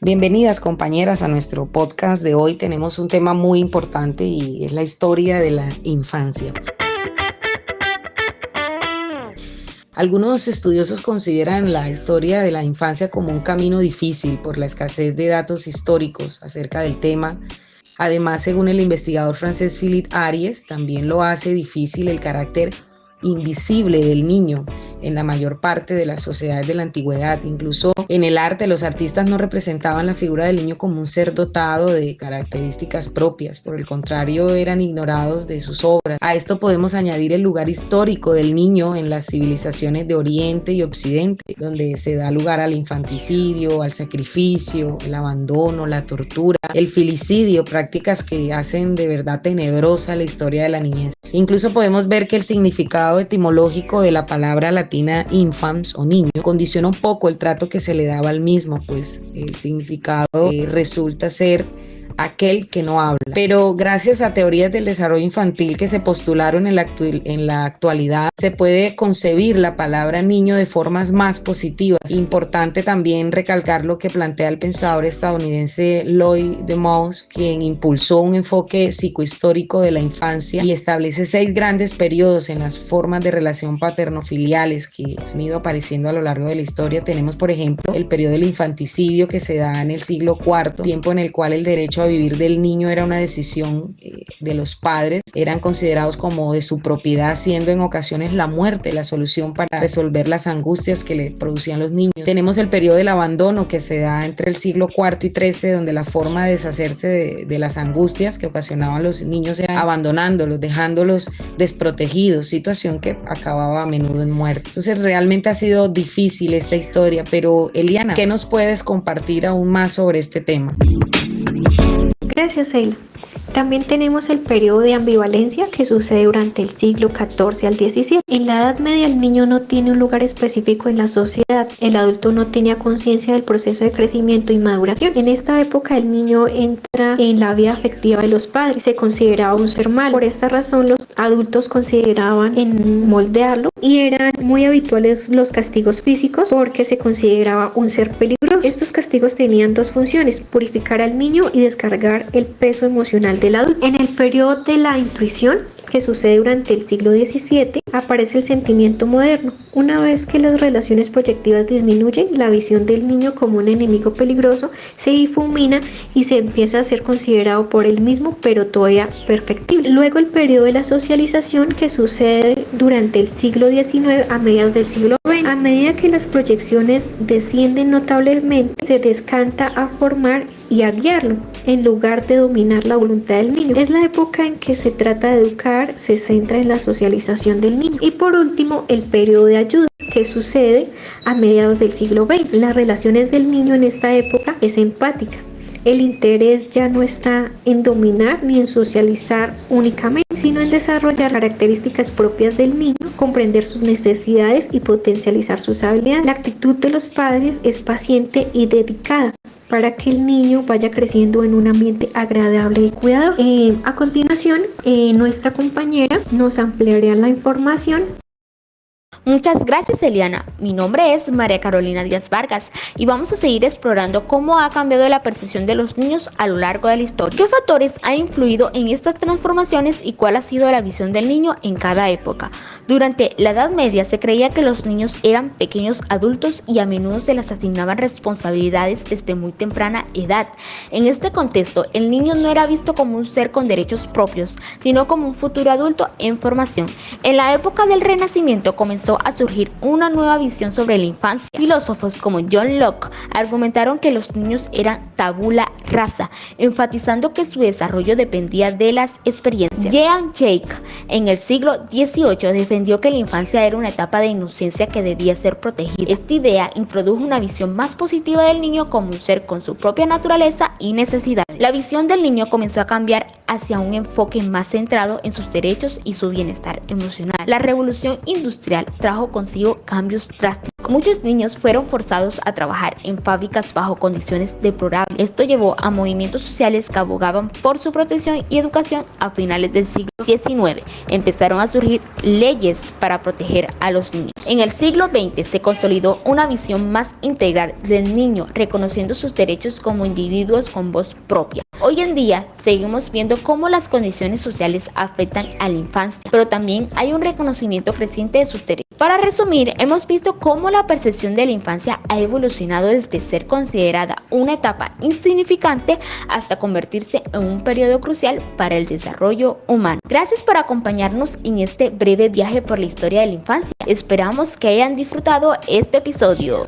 Bienvenidas compañeras a nuestro podcast de hoy. Tenemos un tema muy importante y es la historia de la infancia. Algunos estudiosos consideran la historia de la infancia como un camino difícil por la escasez de datos históricos acerca del tema. Además, según el investigador francés Philippe Ariès, también lo hace difícil el carácter invisible del niño en la mayor parte de las sociedades de la antigüedad. Incluso en el arte, los artistas no representaban la figura del niño como un ser dotado de características propias, por el contrario, eran ignorados de sus obras. A esto podemos añadir el lugar histórico del niño en las civilizaciones de Oriente y Occidente, donde se da lugar al infanticidio, al sacrificio, el abandono, la tortura, el filicidio, prácticas que hacen de verdad tenebrosa la historia de la niñez. Incluso podemos ver que el significado etimológico de la palabra latina infans o niño condiciona un poco el trato que se le daba al mismo, pues el significado resulta ser aquel que no habla. Pero gracias a teorías del desarrollo infantil que se postularon en la actualidad, se puede concebir la palabra niño de formas más positivas. Importante también recalcar lo que plantea el pensador estadounidense Lloyd de Mons, quien impulsó un enfoque psicohistórico de la infancia y establece 6 grandes periodos en las formas de relación paterno-filiales que han ido apareciendo a lo largo de la historia. Tenemos, por ejemplo, el periodo del infanticidio, que se da en el siglo IV, tiempo en el cual el derecho a vivir del niño era una decisión de los padres, eran considerados como de su propiedad, siendo en ocasiones la muerte la solución para resolver las angustias que le producían los niños. Tenemos el periodo del abandono, que se da entre el siglo IV y XIII, donde la forma de deshacerse de las angustias que ocasionaban los niños era abandonándolos, dejándolos desprotegidos, situación que acababa a menudo en muerte. Entonces realmente ha sido difícil esta historia, pero Eliana, ¿qué nos puedes compartir aún más sobre este tema? Gracias, Eila. También tenemos el periodo de ambivalencia que sucede durante el siglo XIV al XVII. En la Edad Media el niño no tiene un lugar específico en la sociedad. El adulto no tenía conciencia del proceso de crecimiento y maduración. En esta época el niño entra en la vida afectiva de los padres. Se consideraba un ser malo. Por esta razón los adultos consideraban en moldearlo y eran muy habituales los castigos físicos porque se consideraba un ser peligroso. Estos castigos tenían 2 funciones: purificar al niño y descargar el peso emocional del adulto. En el periodo de la intuición, que sucede durante el siglo XVII, aparece el sentimiento moderno. Una vez que las relaciones proyectivas disminuyen, la visión del niño como un enemigo peligroso se difumina y se empieza a ser considerado por él mismo, pero todavía perfectible. Luego el periodo de la socialización, que sucede durante el siglo XIX a mediados del siglo XX. A medida que las proyecciones descienden notablemente, se descanta a formar y a guiarlo, en lugar de dominar la voluntad del niño. Es la época en que se trata de educar, se centra en la socialización del niño. Y por último, el periodo de ayuda, que sucede a mediados del siglo XX. Las relaciones del niño en esta época es empática. El interés ya no está en dominar ni en socializar únicamente, sino en desarrollar características propias del niño, comprender sus necesidades y potencializar sus habilidades. La actitud de los padres es paciente y dedicada para que el niño vaya creciendo en un ambiente agradable y cuidado. A continuación, nuestra compañera nos ampliará la información. Muchas gracias, Eliana. Mi nombre es María Carolina Díaz Vargas y vamos a seguir explorando cómo ha cambiado la percepción de los niños a lo largo de la historia. ¿Qué factores han influido en estas transformaciones y cuál ha sido la visión del niño en cada época? Durante la Edad Media se creía que los niños eran pequeños adultos y a menudo se les asignaban responsabilidades desde muy temprana edad. En este contexto, el niño no era visto como un ser con derechos propios, sino como un futuro adulto en formación. En la época del Renacimiento comenzó a surgir una nueva visión sobre la infancia. Filósofos como John Locke argumentaron que los niños eran tabula rasa, enfatizando que su desarrollo dependía de las experiencias. Jean Jacques, en el siglo XVIII, defendió que la infancia era una etapa de inocencia que debía ser protegida. Esta idea introdujo una visión más positiva del niño como un ser con su propia naturaleza y necesidades. La visión del niño comenzó a cambiar hacia un enfoque más centrado en sus derechos y su bienestar emocional. La revolución industrial trajo consigo cambios drásticos. muchos niños fueron forzados a trabajar en fábricas bajo condiciones deplorables. Esto llevó a movimientos sociales que abogaban por su protección y educación. A finales del siglo XIX empezaron a surgir leyes para proteger a los niños. En el siglo XX se consolidó una visión más integral del niño, reconociendo sus derechos como individuos con voz propia. Hoy en día seguimos viendo cómo las condiciones sociales afectan a la infancia, pero también hay un reconocimiento creciente de sus derechos. Para resumir, hemos visto cómo la percepción de la infancia ha evolucionado desde ser considerada una etapa insignificante hasta convertirse en un periodo crucial para el desarrollo humano. Gracias por acompañarnos en este breve viaje por la historia de la infancia. Esperamos que hayan disfrutado este episodio.